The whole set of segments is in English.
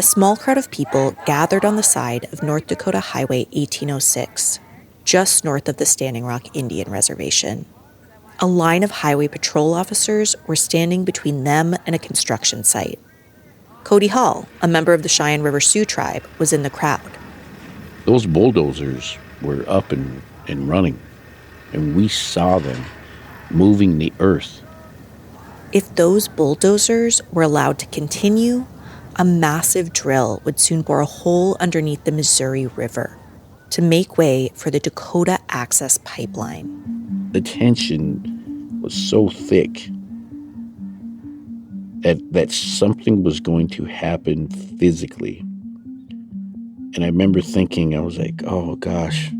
A small crowd of people gathered on the side of North Dakota Highway 1806, just north of the Standing Rock Indian Reservation. A line of highway patrol officers were standing between them and a construction site. Cody Hall, a member of the Cheyenne River Sioux tribe, was in the crowd. Those bulldozers were up and running, and we saw them moving the earth. If those bulldozers were allowed to continue, a massive drill would soon bore a hole underneath the Missouri River to make way for the Dakota Access Pipeline. The tension was so thick that something was going to happen physically. And I remember thinking, I was like, oh gosh,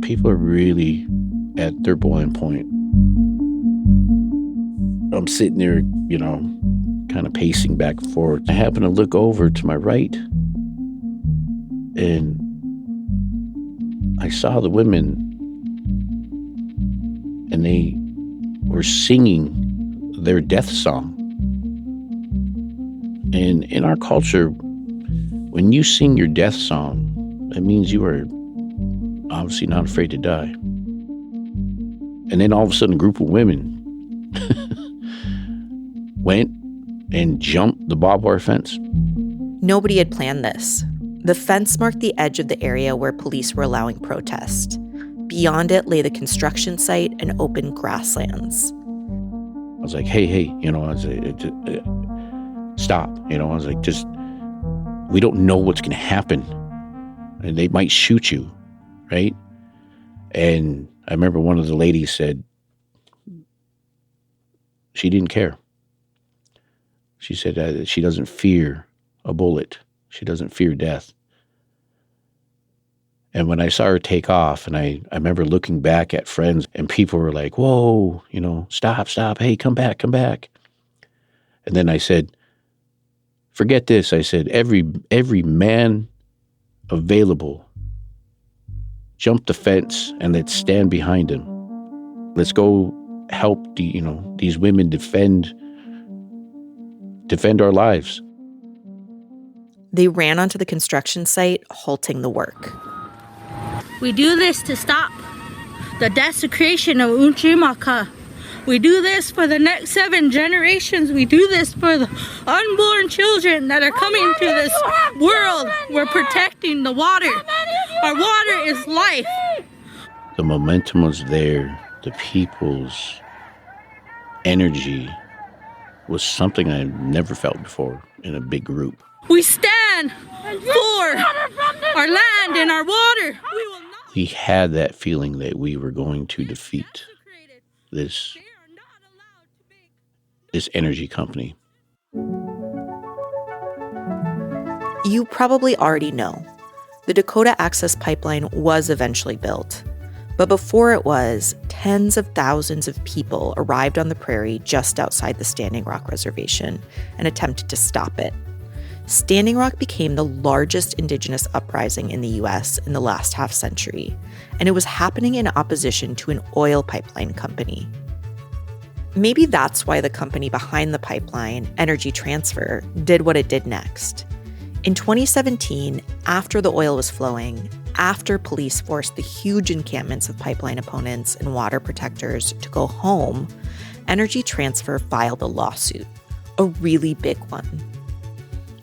people are really at their boiling point. I'm sitting there, kind of pacing back and forth. I happen to look over to my right, and I saw the women, and they were singing their death song. And in our culture, when you sing your death song, that means you are obviously not afraid to die. And then all of a sudden, a group of women went and jumped the barbed wire fence. Nobody had planned this. The fence marked the edge of the area where police were allowing protest. Beyond it lay the construction site and open grasslands. I was like, hey, stop. I was like, we don't know what's going to happen. And they might shoot you, right? And I remember one of the ladies said she didn't care. She said she doesn't fear a bullet. She doesn't fear death. And when I saw her take off, and I remember looking back at friends, and people were like, whoa, stop, hey, come back. And then I said, forget this. I said, every man available, jump the fence and let's stand behind him. Let's go help these women defend our lives. They ran onto the construction site, halting the work. We do this to stop the desecration of Unchimaka. We do this for the next 7 generations. We do this for the unborn children that are coming to this world. We're protecting the water. Our water is life. The momentum was there. The people's energy was something I had never felt before in a big group. We stand for our land and our water. We had that feeling that we were going to defeat this energy company. You probably already know. The Dakota Access Pipeline was eventually built. But before it was, tens of thousands of people arrived on the prairie just outside the Standing Rock Reservation and attempted to stop it. Standing Rock became the largest Indigenous uprising in the U.S. in the last half-century, and it was happening in opposition to an oil pipeline company. Maybe that's why the company behind the pipeline, Energy Transfer, did what it did next. In 2017, after the oil was flowing, after police forced the huge encampments of pipeline opponents and water protectors to go home, Energy Transfer filed a lawsuit, a really big one.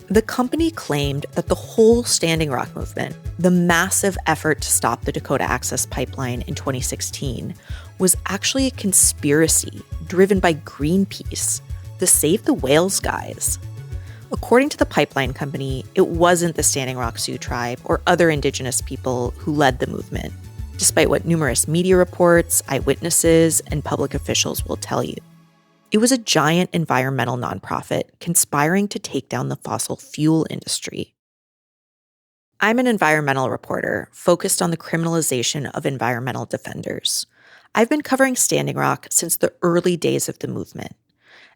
The company claimed that the whole Standing Rock movement, the massive effort to stop the Dakota Access Pipeline in 2016, was actually a conspiracy driven by Greenpeace, the Save the Whales guys. According to the pipeline company, it wasn't the Standing Rock Sioux tribe or other Indigenous people who led the movement, despite what numerous media reports, eyewitnesses, and public officials will tell you. It was a giant environmental nonprofit conspiring to take down the fossil fuel industry. I'm an environmental reporter focused on the criminalization of environmental defenders. I've been covering Standing Rock since the early days of the movement.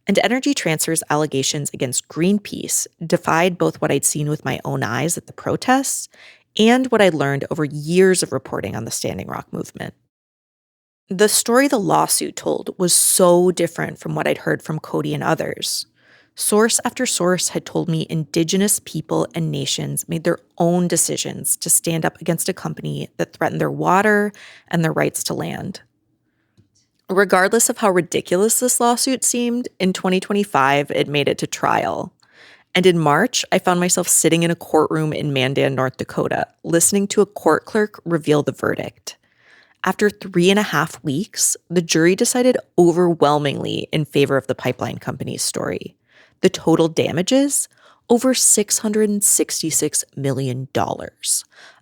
And Energy Transfer's allegations against Greenpeace defied both what I'd seen with my own eyes at the protests and what I'd learned over years of reporting on the Standing Rock movement. The story the lawsuit told was so different from what I'd heard from Cody and others. Source after source had told me Indigenous people and nations made their own decisions to stand up against a company that threatened their water and their rights to land. Regardless of how ridiculous this lawsuit seemed, in 2025, it made it to trial. And in March, I found myself sitting in a courtroom in Mandan, North Dakota, listening to a court clerk reveal the verdict. After 3.5 weeks, the jury decided overwhelmingly in favor of the pipeline company's story. The total damages? Over $666 million,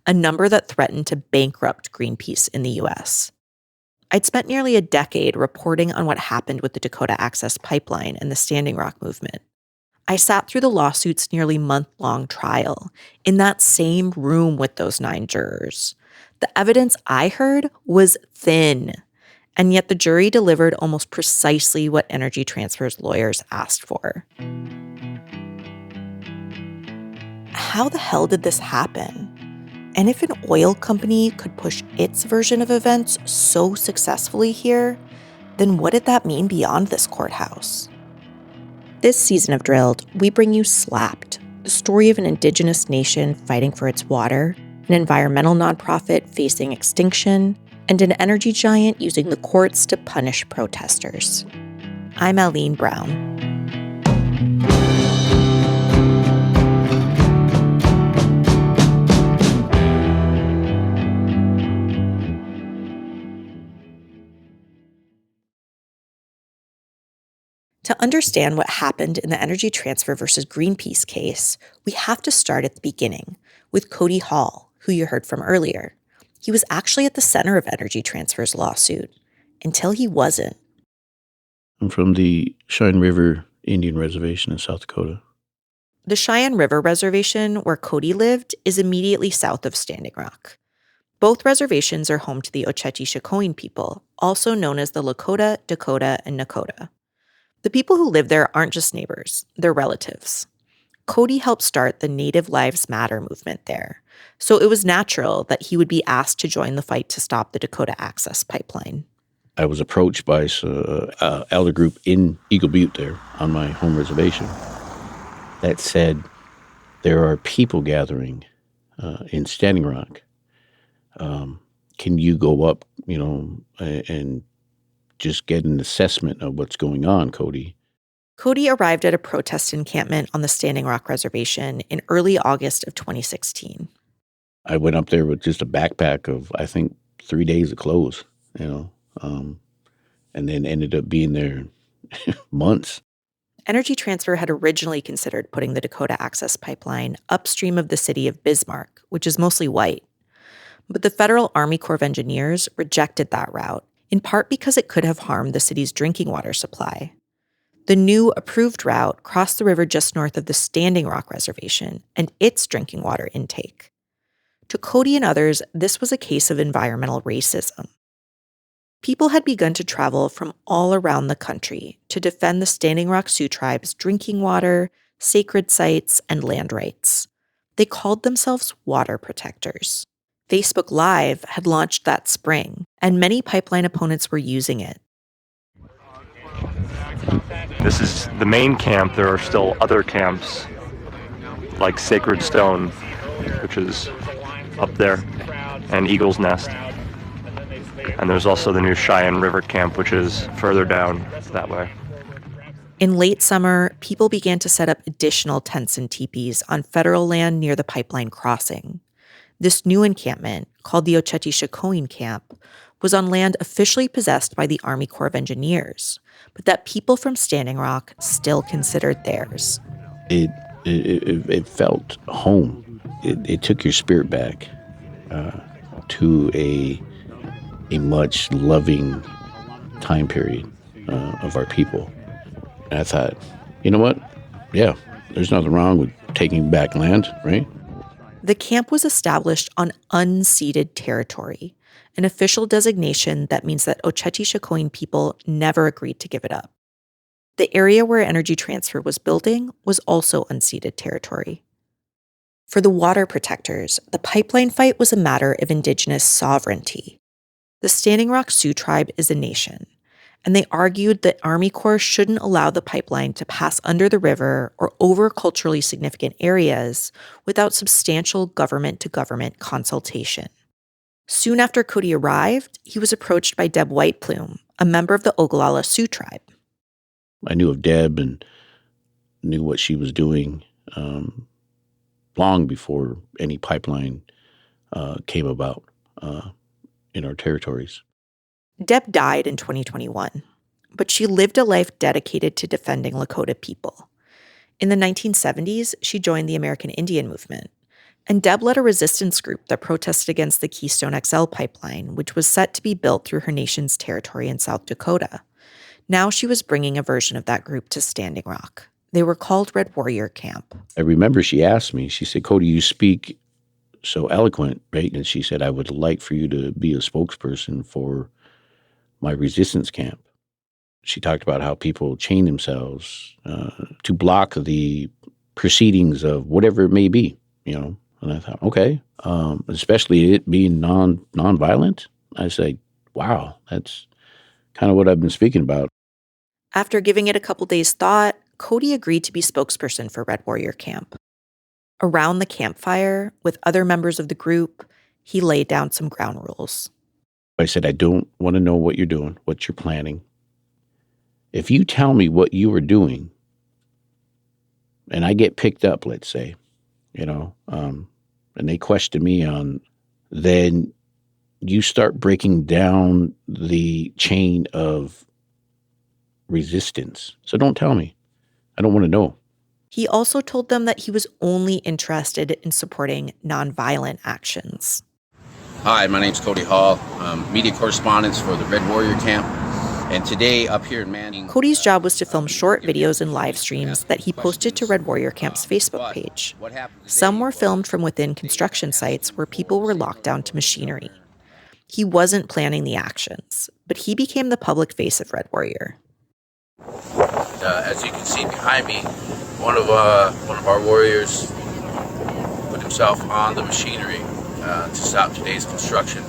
a number that threatened to bankrupt Greenpeace in the U.S. I'd spent nearly a decade reporting on what happened with the Dakota Access Pipeline and the Standing Rock movement. I sat through the lawsuit's nearly month-long trial in that same room with those 9 jurors. The evidence I heard was thin, and yet the jury delivered almost precisely what Energy Transfer's lawyers asked for. How the hell did this happen? And if an oil company could push its version of events so successfully here, then what did that mean beyond this courthouse? This season of Drilled, we bring you SLAPP'd, the story of an Indigenous nation fighting for its water, an environmental nonprofit facing extinction, and an energy giant using the courts to punish protesters. I'm Aline Brown. To understand what happened in the Energy Transfer versus Greenpeace case, we have to start at the beginning, with Cody Hall, who you heard from earlier. He was actually at the center of Energy Transfer's lawsuit, until he wasn't. I'm from the Cheyenne River Indian Reservation in South Dakota. The Cheyenne River Reservation, where Cody lived, is immediately south of Standing Rock. Both reservations are home to the Oceti-Sakowin people, also known as the Lakota, Dakota, and Nakota. The people who live there aren't just neighbors, they're relatives. Cody helped start the Native Lives Matter movement there, so it was natural that he would be asked to join the fight to stop the Dakota Access Pipeline. I was approached by an elder group in Eagle Butte there on my home reservation that said there are people gathering in Standing Rock. Can you go up, and just get an assessment of what's going on, Cody? Cody arrived at a protest encampment on the Standing Rock Reservation in early August of 2016. I went up there with just a backpack of, I think, 3 days of clothes, and then ended up being there months. Energy Transfer had originally considered putting the Dakota Access Pipeline upstream of the city of Bismarck, which is mostly white. But the Federal Army Corps of Engineers rejected that route, in part because it could have harmed the city's drinking water supply. The new approved route crossed the river just north of the Standing Rock Reservation and its drinking water intake. To Cody and others, this was a case of environmental racism. People had begun to travel from all around the country to defend the Standing Rock Sioux tribe's drinking water, sacred sites, and land rights. They called themselves water protectors. Facebook Live had launched that spring, and many pipeline opponents were using it. This is the main camp. There are still other camps, like Sacred Stone, which is up there, and Eagle's Nest. And there's also the new Cheyenne River camp, which is further down that way. In late summer, people began to set up additional tents and teepees on federal land near the pipeline crossing. This new encampment, called the Oceti-Sakowin Camp, was on land officially possessed by the Army Corps of Engineers, but that people from Standing Rock still considered theirs. It felt home. It took your spirit back to a much loving time period of our people. And I thought, you know what? Yeah, there's nothing wrong with taking back land, right? The camp was established on unceded territory, an official designation that means that Oceti-Sakowin people never agreed to give it up. The area where Energy Transfer was building was also unceded territory. For the water protectors, the pipeline fight was a matter of Indigenous sovereignty. The Standing Rock Sioux tribe is a nation, and they argued that Army Corps shouldn't allow the pipeline to pass under the river or over culturally significant areas without substantial government-to-government consultation. Soon after Cody arrived, he was approached by Deb Whiteplume, a member of the Oglala Sioux tribe. I knew of Deb and knew what she was doing long before any pipeline came about in our territories. Deb died in 2021, but she lived a life dedicated to defending Lakota people. In the 1970s, she joined the American Indian movement, and Deb led a resistance group that protested against the Keystone XL pipeline, which was set to be built through her nation's territory in South Dakota. Now she was bringing a version of that group to Standing Rock. They were called Red Warrior Camp. I remember she asked me, she said, "Cody, you speak so eloquent," right? And she said, "I would like for you to be a spokesperson for my resistance camp." She talked about how people chain themselves to block the proceedings of whatever it may be, And I thought, okay, especially it being nonviolent. I said, wow, that's kind of what I've been speaking about. After giving it a couple days' thought, Cody agreed to be spokesperson for Red Warrior Camp. Around the campfire, with other members of the group, he laid down some ground rules. I said, I don't want to know what you're doing, what you're planning. If you tell me what you are doing, and I get picked up, let's say, and they question me on, then you start breaking down the chain of resistance. So don't tell me. I don't want to know. He also told them that he was only interested in supporting nonviolent actions. Hi, my name's Cody Hall, media correspondent for the Red Warrior Camp. And today, up here in Manning... Cody's job was to film short videos and live streams that he posted to Red Warrior Camp's Facebook page. Some were filmed from within construction sites where people were locked down to machinery. He wasn't planning the actions, but he became the public face of Red Warrior. As you can see behind me, one of our warriors put himself on the machinery to stop today's construction.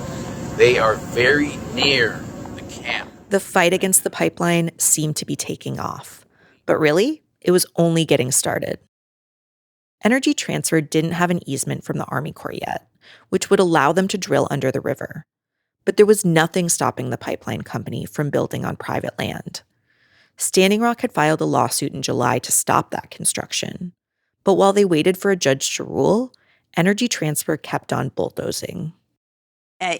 They are very near the camp. The fight against the pipeline seemed to be taking off. But really, it was only getting started. Energy Transfer didn't have an easement from the Army Corps yet, which would allow them to drill under the river. But there was nothing stopping the pipeline company from building on private land. Standing Rock had filed a lawsuit in July to stop that construction. But while they waited for a judge to rule, Energy Transfer kept on bulldozing.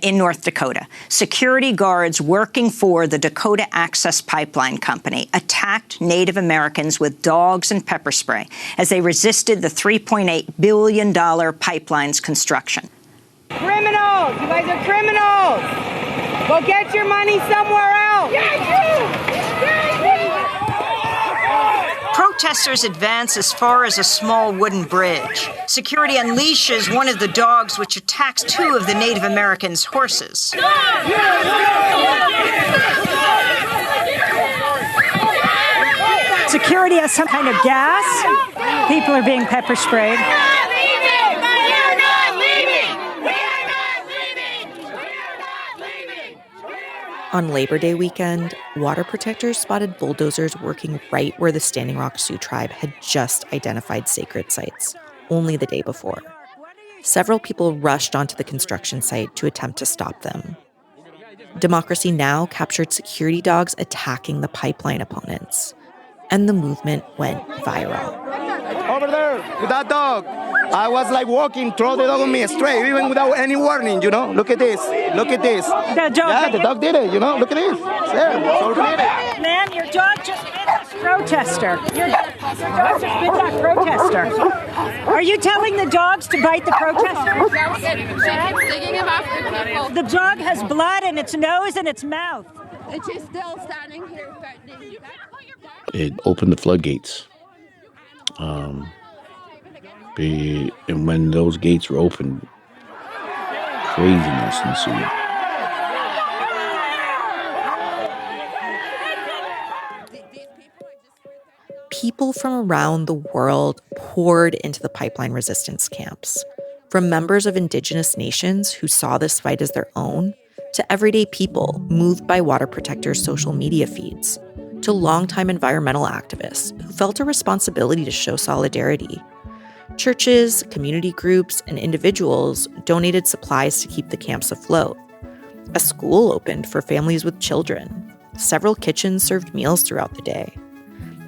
In North Dakota, security guards working for the Dakota Access Pipeline Company attacked Native Americans with dogs and pepper spray as they resisted the $3.8 billion pipeline's construction. Criminals! You guys are criminals! Go get your money somewhere else! Protesters advance as far as a small wooden bridge. Security unleashes one of the dogs, which attacks two of the Native Americans' horses. Security has some kind of gas. People are being pepper sprayed. On Labor Day weekend, water protectors spotted bulldozers working right where the Standing Rock Sioux tribe had just identified sacred sites, only the day before. Several people rushed onto the construction site to attempt to stop them. Democracy Now! Captured security dogs attacking the pipeline opponents, and the movement went viral. Over there, with that dog. I was like walking, throw the dog on me straight, even without any warning, Look at this. Look at this. The dog, yeah, the dog did it, Look at this. There, so man, your dog just bit this protester. Your dog just bit that protester. Are you telling the dogs to bite the protester? The dog has blood in its nose and its mouth. And she's still standing here. It opened the floodgates. And when those gates were open, craziness ensued. People from around the world poured into the pipeline resistance camps, from members of Indigenous nations who saw this fight as their own, to everyday people moved by water protectors' social media feeds, to longtime environmental activists who felt a responsibility to show solidarity. Churches, community groups, and individuals donated supplies to keep the camps afloat. A school opened for families with children. Several kitchens served meals throughout the day.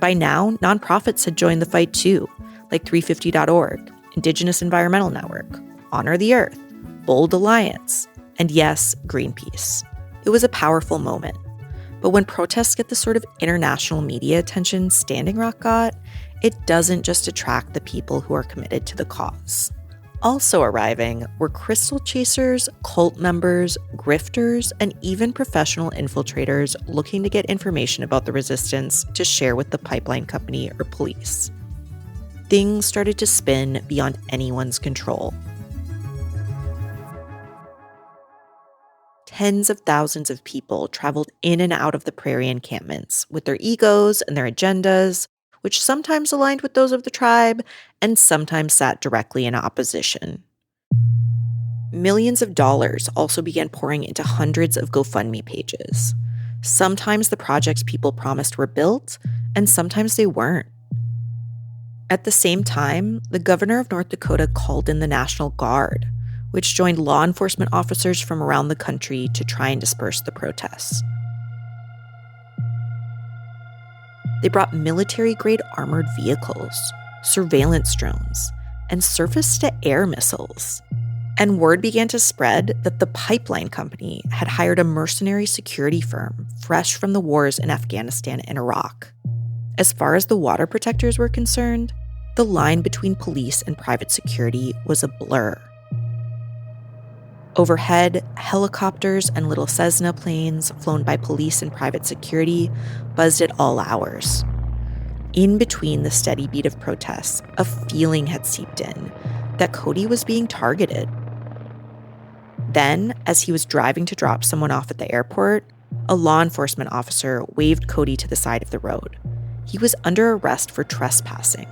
By now, nonprofits had joined the fight too, like 350.org, Indigenous Environmental Network, Honor the Earth, Bold Alliance, and yes, Greenpeace. It was a powerful moment. But when protests get the sort of international media attention Standing Rock got, it doesn't just attract the people who are committed to the cause. Also arriving were crystal chasers, cult members, grifters, and even professional infiltrators looking to get information about the resistance to share with the pipeline company or police. Things started to spin beyond anyone's control. Tens of thousands of people traveled in and out of the prairie encampments with their egos and their agendas, which sometimes aligned with those of the tribe and sometimes sat directly in opposition. Millions of dollars also began pouring into hundreds of GoFundMe pages. Sometimes the projects people promised were built, and sometimes they weren't. At the same time, the governor of North Dakota called in the National Guard, which joined law enforcement officers from around the country to try and disperse the protests. They brought military-grade armored vehicles, surveillance drones, and surface-to-air missiles. And word began to spread that the pipeline company had hired a mercenary security firm fresh from the wars in Afghanistan and Iraq. As far as the water protectors were concerned, the line between police and private security was a blur. Overhead, helicopters and little Cessna planes flown by police and private security buzzed at all hours. In between the steady beat of protests, a feeling had seeped in that Cody was being targeted. Then, as he was driving to drop someone off at the airport, a law enforcement officer waved Cody to the side of the road. He was under arrest for trespassing.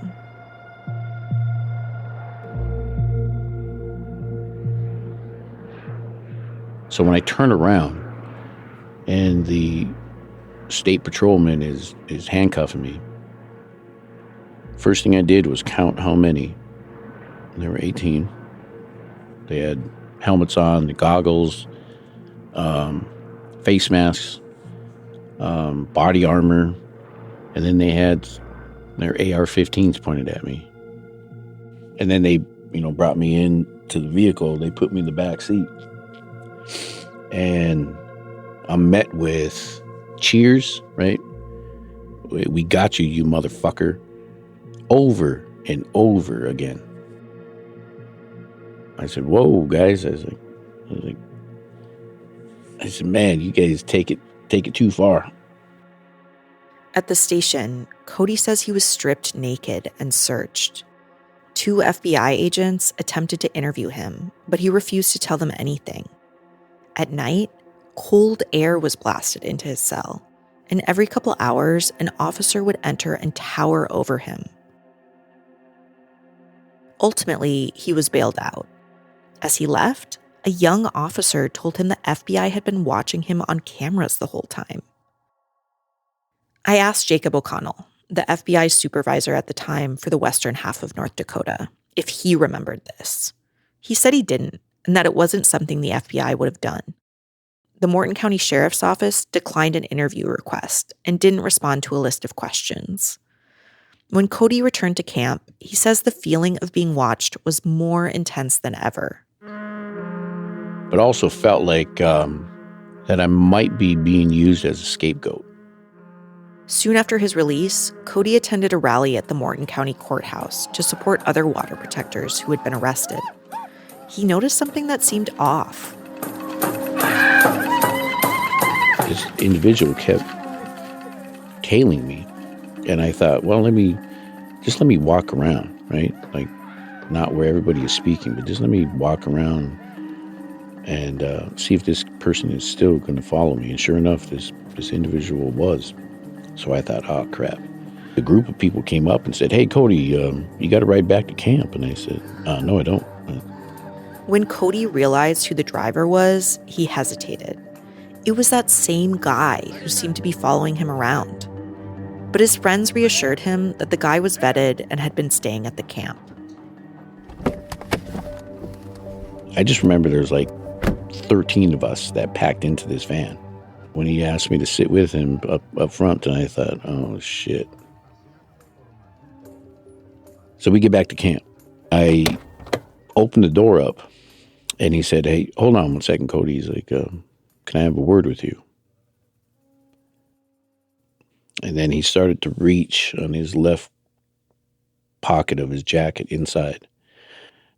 So when I turn around and the state patrolman is handcuffing me, first thing I did was count how many. There were 18. They had helmets on, the goggles, face masks, body armor, and then they had their AR-15s pointed at me. And then they, brought me in to the vehicle. They put me in the back seat. And I'm met with cheers, right? We got you, you motherfucker. Over and over again. I said, whoa, guys. I said, man, you guys take it too far. At the station, Cody says he was stripped naked and searched. 2 FBI agents attempted to interview him, but he refused to tell them anything. At night, cold air was blasted into his cell, and every couple hours, an officer would enter and tower over him. Ultimately, he was bailed out. As he left, a young officer told him the FBI had been watching him on cameras the whole time. I asked Jacob O'Connell, the FBI supervisor at the time for the western half of North Dakota, if he remembered this. He said he didn't, and that it wasn't something the FBI would have done. The Morton County Sheriff's Office declined an interview request and didn't respond to a list of questions. When Cody returned to camp, he says the feeling of being watched was more intense than ever. But also felt like that I might be being used as a scapegoat. Soon after his release, Cody attended a rally at the Morton County Courthouse to support other water protectors who had been arrested. He noticed something that seemed off. This individual kept tailing me, and I thought, well, let me walk around, right? Like, not where everybody is speaking, but just let me walk around and see if this person is still going to follow me. And sure enough, this individual was. So I thought, oh, crap. The group of people came up and said, hey, Cody, you got to ride back to camp. And I said, no, I don't. When Cody realized who the driver was, he hesitated. It was that same guy who seemed to be following him around. But his friends reassured him that the guy was vetted and had been staying at the camp. I just remember there's like 13 of us that packed into this van. When he asked me to sit with him up front, and I thought, oh, shit. So we get back to camp. I opened the door up, and he said, hey, hold on one second, Cody. He's like, can I have a word with you? And then he started to reach on his left pocket of his jacket inside.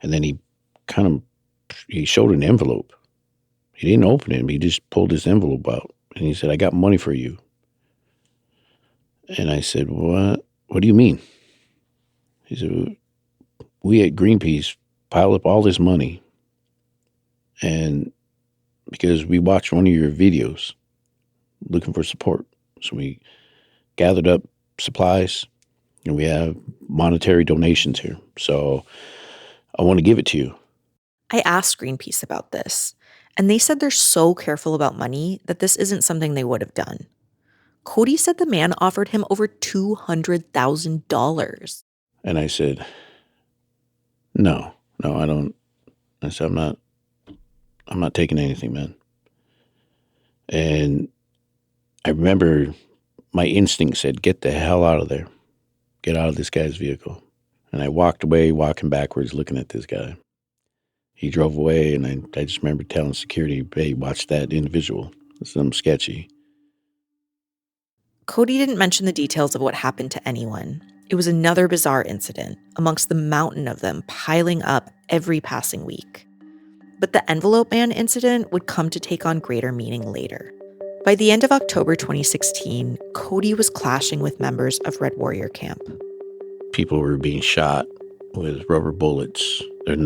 And then he showed an envelope. He didn't open it. He just pulled this envelope out. And he said, I got money for you. And I said, what? What do you mean? He said, we at Greenpeace piled up all this money. And because we watched one of your videos looking for support. So we gathered up supplies and we have monetary donations here. So I want to give it to you. I asked Greenpeace about this, and they said they're so careful about money that this isn't something they would have done. Cody said the man offered him over $200,000. And I said, no, I don't. I said, I'm not taking anything, man. And I remember my instinct said, get the hell out of there. Get out of this guy's vehicle. And I walked away, walking backwards, looking at this guy. He drove away, and I just remember telling security, hey, watch that individual. It's something sketchy. Cody didn't mention the details of what happened to anyone. It was another bizarre incident amongst the mountain of them piling up every passing week. But the Envelope Man incident would come to take on greater meaning later. By the end of October 2016, Cody was clashing with members of Red Warrior Camp. People were being shot with rubber bullets. They're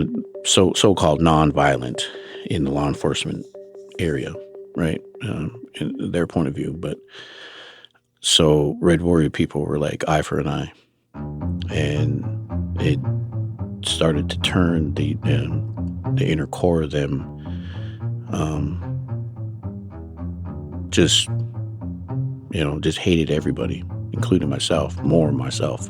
so-called non-violent in the law enforcement area, right? In their point of view. But so Red Warrior people were like eye for an eye. And it started to turn the inner core of them just hated everybody, including myself, more myself.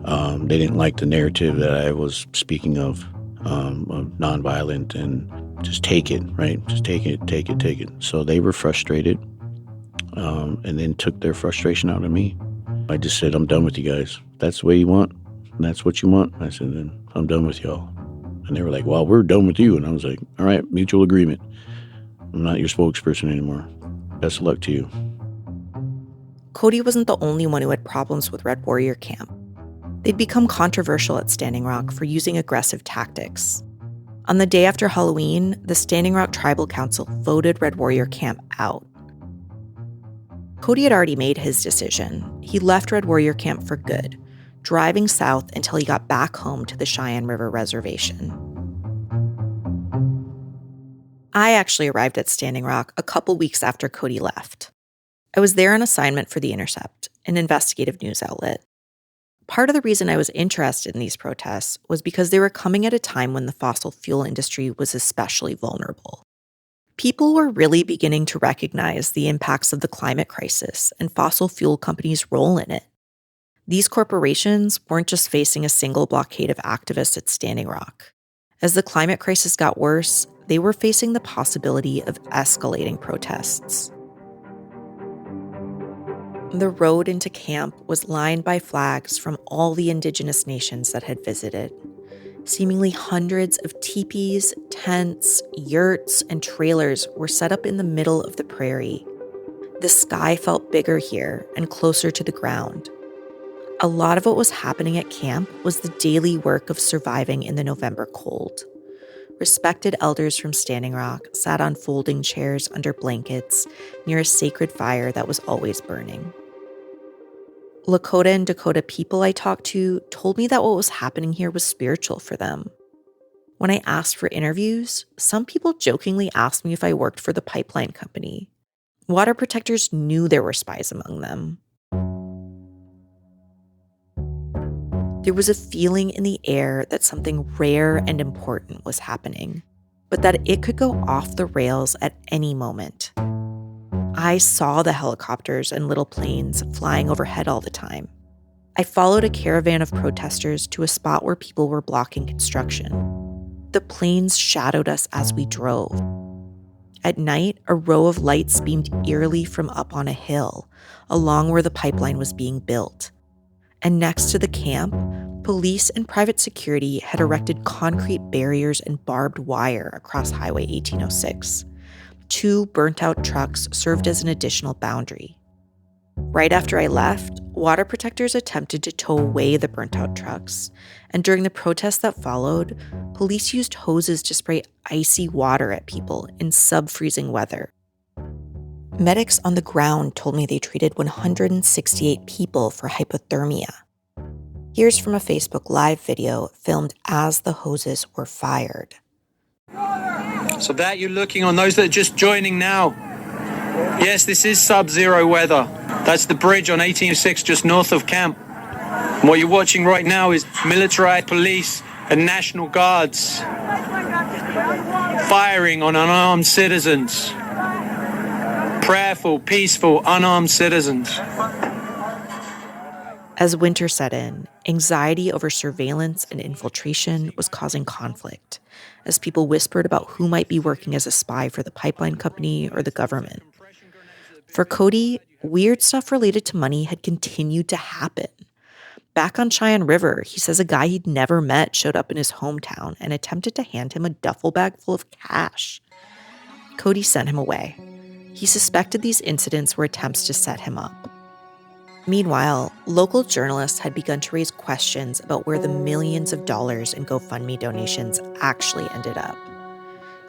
They didn't like the narrative that I was speaking of nonviolent and just take it, right? Just take it. So they were frustrated and then took their frustration out of me. I just said, I'm done with you guys. If that's the way you want, and that's what you want. I said, then I'm done with y'all. And they were like, well, we're done with you. And I was like, all right, mutual agreement. I'm not your spokesperson anymore. Best of luck to you. Cody wasn't the only one who had problems with Red Warrior Camp. They'd become controversial at Standing Rock for using aggressive tactics. On the day after Halloween, the Standing Rock Tribal Council voted Red Warrior Camp out. Cody had already made his decision. He left Red Warrior Camp for good, driving south until he got back home to the Cheyenne River Reservation. I actually arrived at Standing Rock a couple weeks after Cody left. I was there on assignment for The Intercept, an investigative news outlet. Part of the reason I was interested in these protests was because they were coming at a time when the fossil fuel industry was especially vulnerable. People were really beginning to recognize the impacts of the climate crisis and fossil fuel companies' role in it. These corporations weren't just facing a single blockade of activists at Standing Rock. As the climate crisis got worse, they were facing the possibility of escalating protests. The road into camp was lined by flags from all the Indigenous nations that had visited. Seemingly hundreds of teepees, tents, yurts, and trailers were set up in the middle of the prairie. The sky felt bigger here and closer to the ground. A lot of what was happening at camp was the daily work of surviving in the November cold. Respected elders from Standing Rock sat on folding chairs under blankets near a sacred fire that was always burning. Lakota and Dakota people I talked to told me that what was happening here was spiritual for them. When I asked for interviews, some people jokingly asked me if I worked for the pipeline company. Water protectors knew there were spies among them. There was a feeling in the air that something rare and important was happening, but that it could go off the rails at any moment. I saw the helicopters and little planes flying overhead all the time. I followed a caravan of protesters to a spot where people were blocking construction. The planes shadowed us as we drove. At night, a row of lights beamed eerily from up on a hill, along where the pipeline was being built. And next to the camp, police and private security had erected concrete barriers and barbed wire across Highway 1806. 2 burnt-out trucks served as an additional boundary. Right after I left, water protectors attempted to tow away the burnt-out trucks, and during the protests that followed, police used hoses to spray icy water at people in sub-freezing weather. Medics on the ground told me they treated 168 people for hypothermia. Here's from a Facebook Live video filmed as the hoses were fired. So that you're looking on, those that are just joining now. Yes, this is sub-zero weather. That's the bridge on 1806 just north of camp. And what you're watching right now is military, police, and National Guards firing on unarmed citizens. Prayerful, peaceful, unarmed citizens. As winter set in, anxiety over surveillance and infiltration was causing conflict, as people whispered about who might be working as a spy for the pipeline company or the government. For Cody, weird stuff related to money had continued to happen. Back on Cheyenne River, he says a guy he'd never met showed up in his hometown and attempted to hand him a duffel bag full of cash. Cody sent him away. He suspected these incidents were attempts to set him up. Meanwhile, local journalists had begun to raise questions about where the millions of dollars in GoFundMe donations actually ended up.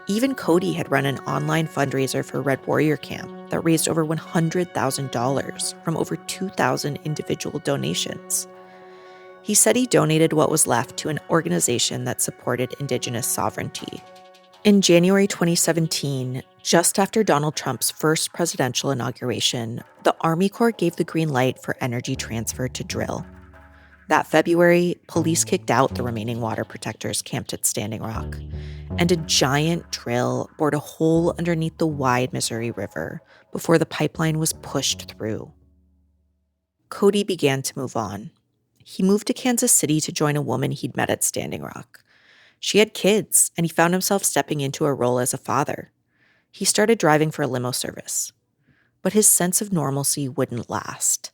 Even Cody had run an online fundraiser for Red Warrior Camp that raised over $100,000 from over 2,000 individual donations. He said he donated what was left to an organization that supported Indigenous sovereignty. In January 2017, just after Donald Trump's first presidential inauguration, the Army Corps gave the green light for Energy Transfer to drill. That February, police kicked out the remaining water protectors camped at Standing Rock, and a giant drill bored a hole underneath the wide Missouri River before the pipeline was pushed through. Cody began to move on. He moved to Kansas City to join a woman he'd met at Standing Rock. She had kids, and he found himself stepping into a role as a father. He started driving for a limo service. But his sense of normalcy wouldn't last.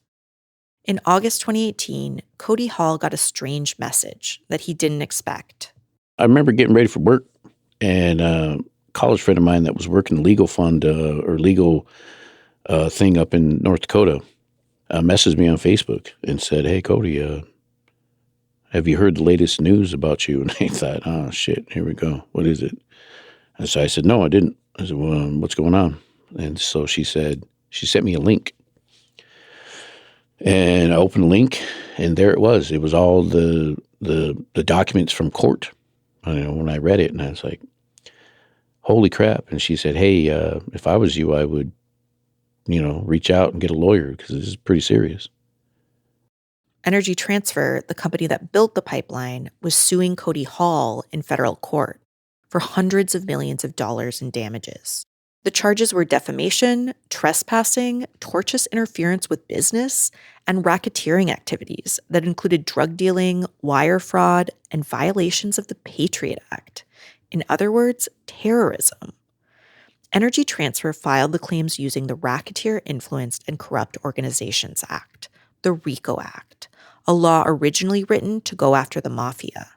In August 2018, Cody Hall got a strange message that he didn't expect. I remember getting ready for work, and a college friend of mine that was working the legal fund or legal thing up in North Dakota messaged me on Facebook and said, "Hey, Cody, have you heard the latest news about you?" And I thought, oh, shit, here we go. What is it? And so I said, no, I didn't. I said, well, what's going on? And so she said, she sent me a link. And I opened the link, and there it was. It was all the documents from court. When I read it, and I was like, holy crap. And she said, hey, if I was you, I would, reach out and get a lawyer because this is pretty serious. Energy Transfer, the company that built the pipeline, was suing Cody Hall in federal court for hundreds of millions of dollars in damages. The charges were defamation, trespassing, tortious interference with business, and racketeering activities that included drug dealing, wire fraud, and violations of the Patriot Act. In other words, terrorism. Energy Transfer filed the claims using the Racketeer Influenced and Corrupt Organizations Act, the RICO Act, a law originally written to go after the mafia.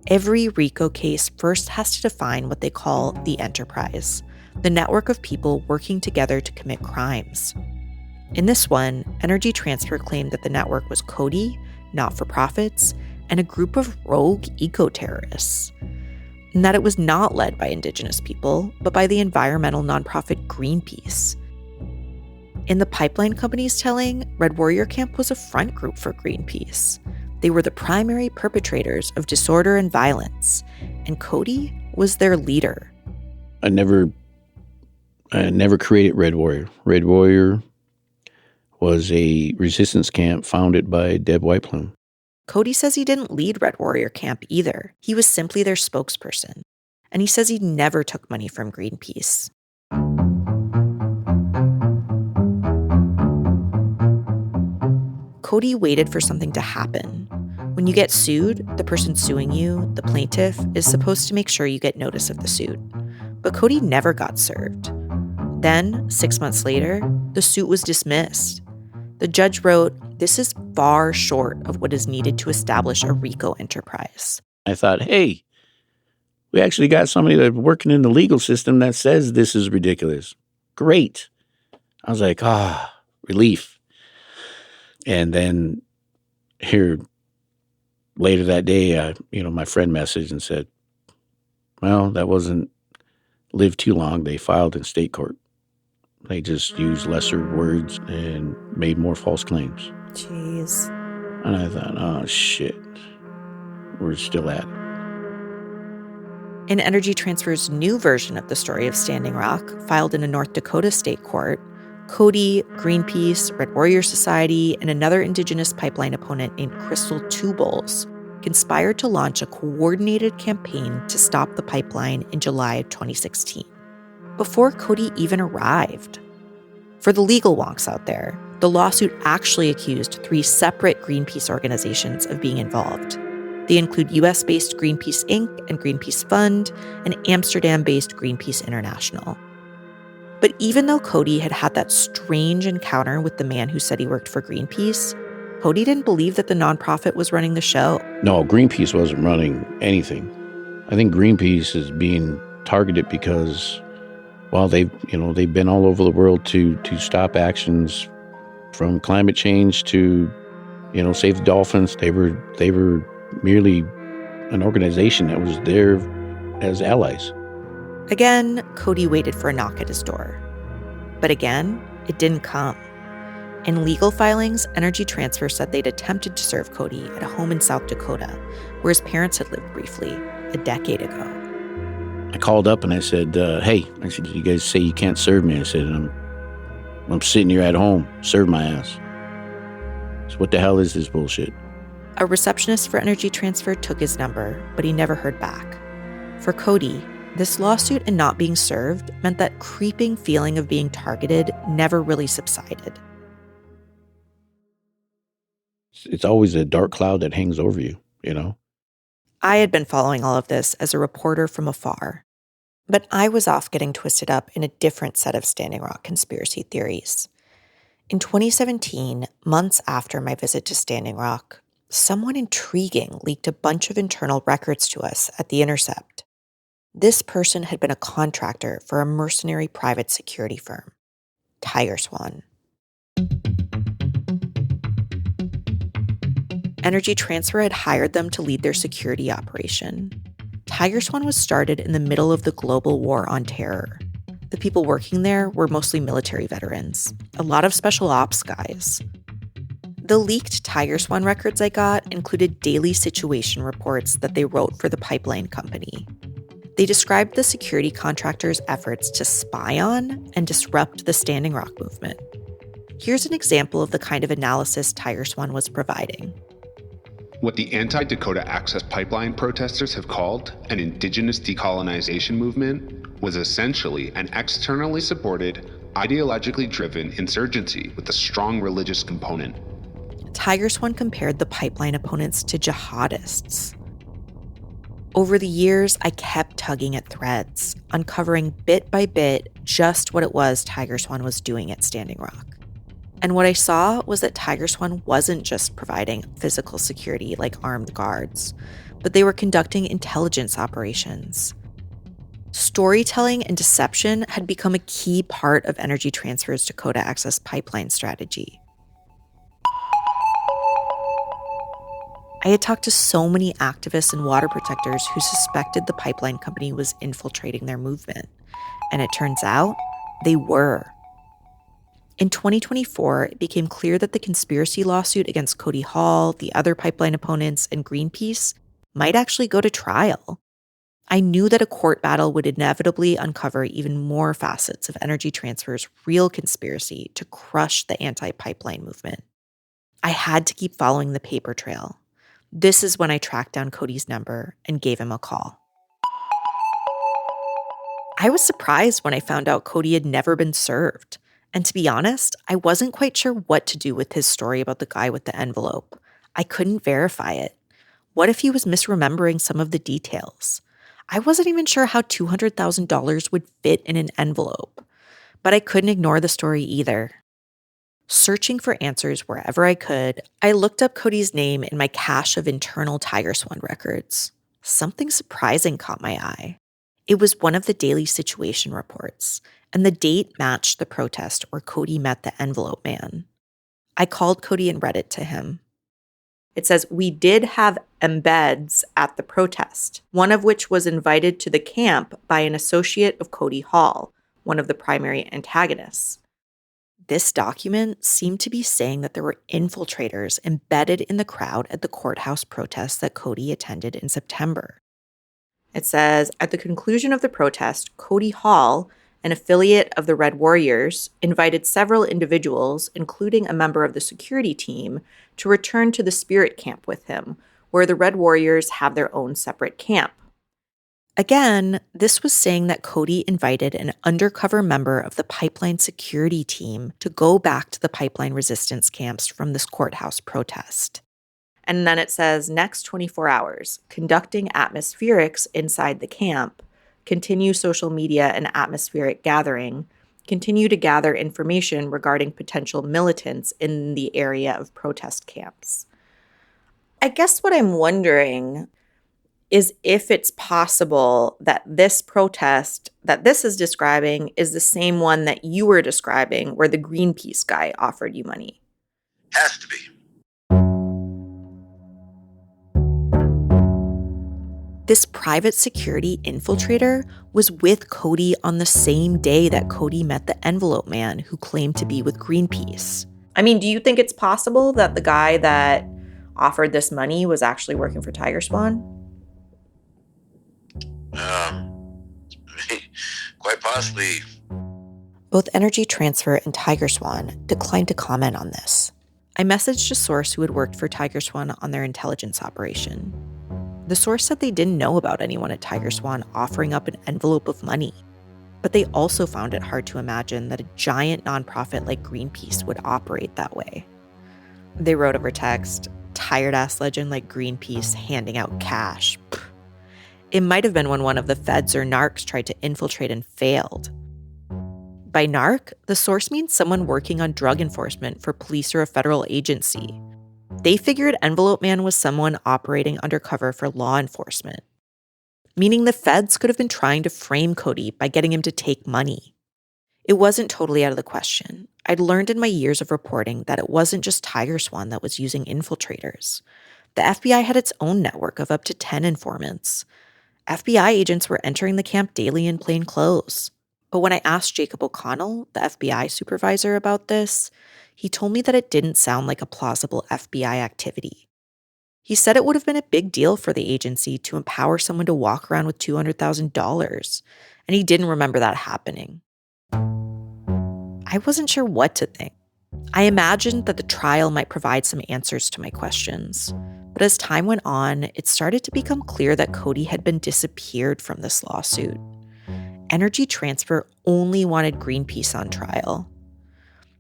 Every RICO case first has to define what they call the enterprise, the network of people working together to commit crimes. In this one, Energy Transfer claimed that the network was Cody, not-for-profits, and a group of rogue eco-terrorists, and that it was not led by Indigenous people, but by the environmental nonprofit Greenpeace. In the pipeline company's telling, Red Warrior Camp was a front group for Greenpeace. They were the primary perpetrators of disorder and violence, and Cody was their leader. I never created Red Warrior. Red Warrior was a resistance camp founded by Deb Whiteplume. Cody says he didn't lead Red Warrior Camp either. He was simply their spokesperson. And he says he never took money from Greenpeace. Cody waited for something to happen. When you get sued, the person suing you, the plaintiff, is supposed to make sure you get notice of the suit. But Cody never got served. Then, 6 months later, the suit was dismissed. The judge wrote, "This is far short of what is needed to establish a RICO enterprise." I thought, hey, we actually got somebody that's working in the legal system that says this is ridiculous. Great. I was like, relief. And then here, later that day, my friend messaged and said, well, that wasn't lived too long. They filed in state court. They just used lesser words and made more false claims. Jeez. And I thought, oh, shit. We're still at it. In Energy Transfer's new version of the story of Standing Rock, filed in a North Dakota state court, Cody, Greenpeace, Red Warrior Society, and another Indigenous pipeline opponent named Crystal Two Bowls conspired to launch a coordinated campaign to stop the pipeline in July of 2016, before Cody even arrived. For the legal wonks out there, the lawsuit actually accused 3 separate Greenpeace organizations of being involved. They include US-based Greenpeace Inc. and Greenpeace Fund, and Amsterdam-based Greenpeace International. But even though Cody had had that strange encounter with the man who said he worked for Greenpeace, Cody didn't believe that the nonprofit was running the show. No, Greenpeace wasn't running anything. I think Greenpeace is being targeted because, well, they've been all over the world to stop actions from climate change to, save the dolphins. They were merely an organization that was there as allies. Again, Cody waited for a knock at his door. But again, it didn't come. In legal filings, Energy Transfer said they'd attempted to serve Cody at a home in South Dakota, where his parents had lived briefly a decade ago. I called up and I said, hey, you guys say you can't serve me. I said, I'm sitting here at home. Serve my ass. So what the hell is this bullshit? A receptionist for Energy Transfer took his number, but he never heard back. For Cody, this lawsuit and not being served meant that creeping feeling of being targeted never really subsided. It's always a dark cloud that hangs over you, I had been following all of this as a reporter from afar, but I was off getting twisted up in a different set of Standing Rock conspiracy theories. In 2017, months after my visit to Standing Rock, someone intriguing leaked a bunch of internal records to us at The Intercept. This person had been a contractor for a mercenary private security firm, Tiger Swan. Energy Transfer had hired them to lead their security operation. Tiger Swan was started in the middle of the global war on terror. The people working there were mostly military veterans, a lot of special ops guys. The leaked Tiger Swan records I got included daily situation reports that they wrote for the pipeline company. They described the security contractors' efforts to spy on and disrupt the Standing Rock movement. Here's an example of the kind of analysis Tiger Swan was providing. What the anti-Dakota Access Pipeline protesters have called an Indigenous decolonization movement was essentially an externally supported, ideologically driven insurgency with a strong religious component. Tiger Swan compared the pipeline opponents to jihadists. Over the years, I kept tugging at threads, uncovering bit by bit just what it was Tiger Swan was doing at Standing Rock. And what I saw was that Tiger Swan wasn't just providing physical security like armed guards, but they were conducting intelligence operations. Storytelling and deception had become a key part of Energy Transfer's Dakota Access Pipeline strategy. I had talked to so many activists and water protectors who suspected the pipeline company was infiltrating their movement. And it turns out they were. In 2024, it became clear that the conspiracy lawsuit against Cody Hall, the other pipeline opponents, and Greenpeace might actually go to trial. I knew that a court battle would inevitably uncover even more facets of Energy Transfer's real conspiracy to crush the anti-pipeline movement. I had to keep following the paper trail. This is when I tracked down Cody's number and gave him a call. I was surprised when I found out Cody had never been served. And to be honest, I wasn't quite sure what to do with his story about the guy with the envelope. I couldn't verify it. What if he was misremembering some of the details? I wasn't even sure how $200,000 would fit in an envelope. But I couldn't ignore the story either. Searching for answers wherever I could, I looked up Cody's name in my cache of internal Tiger Swan records. Something surprising caught my eye. It was one of the daily situation reports, and the date matched the protest where Cody met the envelope man. I called Cody and read it to him. It says, "We did have embeds at the protest, one of which was invited to the camp by an associate of Cody Hall, one of the primary antagonists." This document seemed to be saying that there were infiltrators embedded in the crowd at the courthouse protest that Cody attended in September. It says, "At the conclusion of the protest, Cody Hall, an affiliate of the Red Warriors, invited several individuals, including a member of the security team, to return to the Spirit Camp with him, where the Red Warriors have their own separate camp." Again, this was saying that Cody invited an undercover member of the pipeline security team to go back to the pipeline resistance camps from this courthouse protest. And then it says, "Next 24 hours, conducting atmospherics inside the camp, continue social media and atmospheric gathering, continue to gather information regarding potential militants in the area of protest camps." I guess what I'm wondering is if it's possible that this protest that this is describing is the same one that you were describing where the Greenpeace guy offered you money. Has to be. This private security infiltrator was with Cody on the same day that Cody met the envelope man who claimed to be with Greenpeace. I mean, do you think it's possible that the guy that offered this money was actually working for Tiger Swan? Quite possibly. Both Energy Transfer and Tiger Swan declined to comment on this. I messaged a source who had worked for Tiger Swan on their intelligence operation. The source said they didn't know about anyone at Tiger Swan offering up an envelope of money, but they also found it hard to imagine that a giant nonprofit like Greenpeace would operate that way. They wrote over text, "Tired-ass legend like Greenpeace handing out cash. Pfft. It might have been when one of the feds or narcs tried to infiltrate and failed." By narc, the source means someone working on drug enforcement for police or a federal agency. They figured Envelope Man was someone operating undercover for law enforcement, meaning the feds could have been trying to frame Cody by getting him to take money. It wasn't totally out of the question. I'd learned in my years of reporting that it wasn't just Tiger Swan that was using infiltrators. The FBI had its own network of up to 10 informants. FBI agents were entering the camp daily in plain clothes. But when I asked Jacob O'Connell, the FBI supervisor, about this, he told me that it didn't sound like a plausible FBI activity. He said it would have been a big deal for the agency to empower someone to walk around with $200,000, and he didn't remember that happening. I wasn't sure what to think. I imagined that the trial might provide some answers to my questions, but as time went on, it started to become clear that Cody had been disappeared from this lawsuit. Energy Transfer only wanted Greenpeace on trial.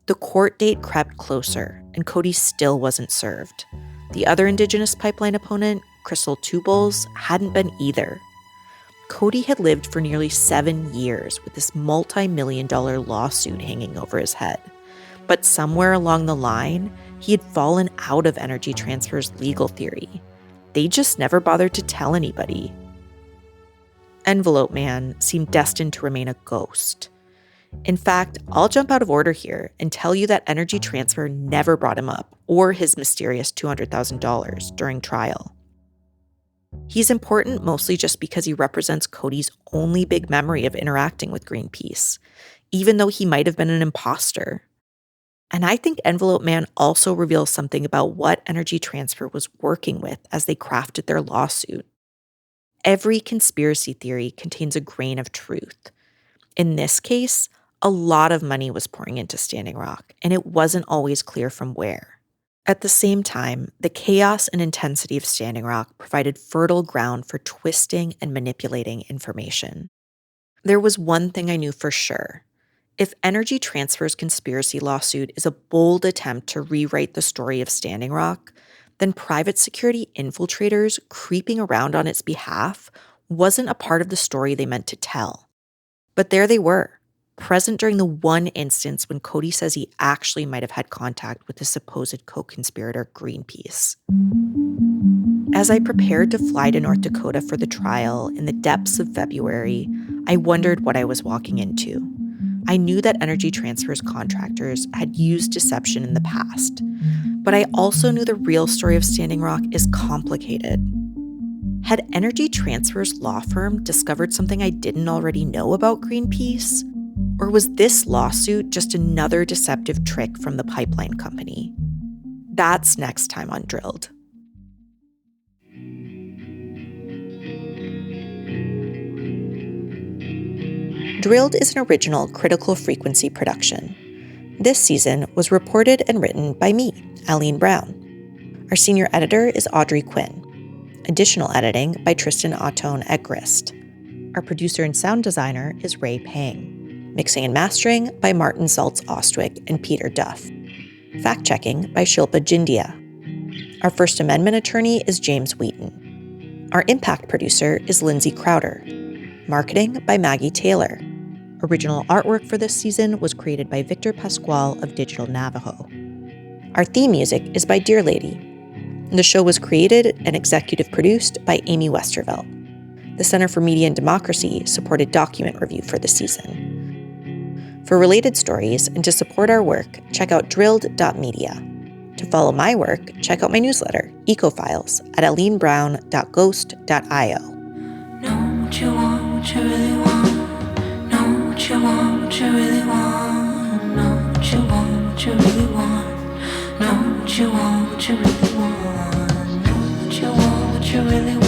The court date crept closer, and Cody still wasn't served. The other Indigenous pipeline opponent, Crystal Tubles, hadn't been either. Cody had lived for nearly 7 years with this multi-million-dollar lawsuit hanging over his head. But somewhere along the line, he had fallen out of Energy Transfer's legal theory. They just never bothered to tell anybody. Envelope Man seemed destined to remain a ghost. In fact, I'll jump out of order here and tell you that Energy Transfer never brought him up or his mysterious $200,000 during trial. He's important mostly just because he represents Cody's only big memory of interacting with Greenpeace, even though he might have been an imposter. And I think Envelope Man also reveals something about what Energy Transfer was working with as they crafted their lawsuit. every conspiracy theory contains a grain of truth. In this case, a lot of money was pouring into Standing Rock, and it wasn't always clear from where. At the same time, the chaos and intensity of Standing Rock provided fertile ground for twisting and manipulating information. There was one thing I knew for sure. If Energy Transfer's conspiracy lawsuit is a bold attempt to rewrite the story of Standing Rock, then private security infiltrators creeping around on its behalf wasn't a part of the story they meant to tell. But there they were, present during the one instance when Cody says he actually might have had contact with his supposed co-conspirator, Greenpeace. As I prepared to fly to North Dakota for the trial in the depths of February, I wondered what I was walking into. I knew that Energy Transfer's contractors had used deception in the past, but I also knew the real story of Standing Rock is complicated. Had Energy Transfer's law firm discovered something I didn't already know about Greenpeace? Or was this lawsuit just another deceptive trick from the pipeline company? That's next time on Drilled. Drilled is an original Critical Frequency production. This season was reported and written by me, Aline Brown. Our senior editor is Audrey Quinn. Additional editing by Tristan Autone at Grist. Our producer and sound designer is Ray Pang. Mixing and mastering by Martin Saltz-Ostwick and Peter Duff. Fact-checking by Shilpa Jindia. Our First Amendment attorney is James Wheaton. Our impact producer is Lindsay Crowder. Marketing by Maggie Taylor. Original artwork for this season was created by Victor Pascual of Digital Navajo. Our theme music is by Dear Lady. The show was created and executive produced by Amy Westervelt. The Center for Media and Democracy supported document review for the season. For related stories and to support our work, check out drilled.media. To follow my work, check out my newsletter, Ecofiles, at alinebrown.ghost.io. Know what you want, what you really want. Know what you want, what you really want. Know what you want, what you really want. Know what you want, what you really want. Know what you want, what you really want.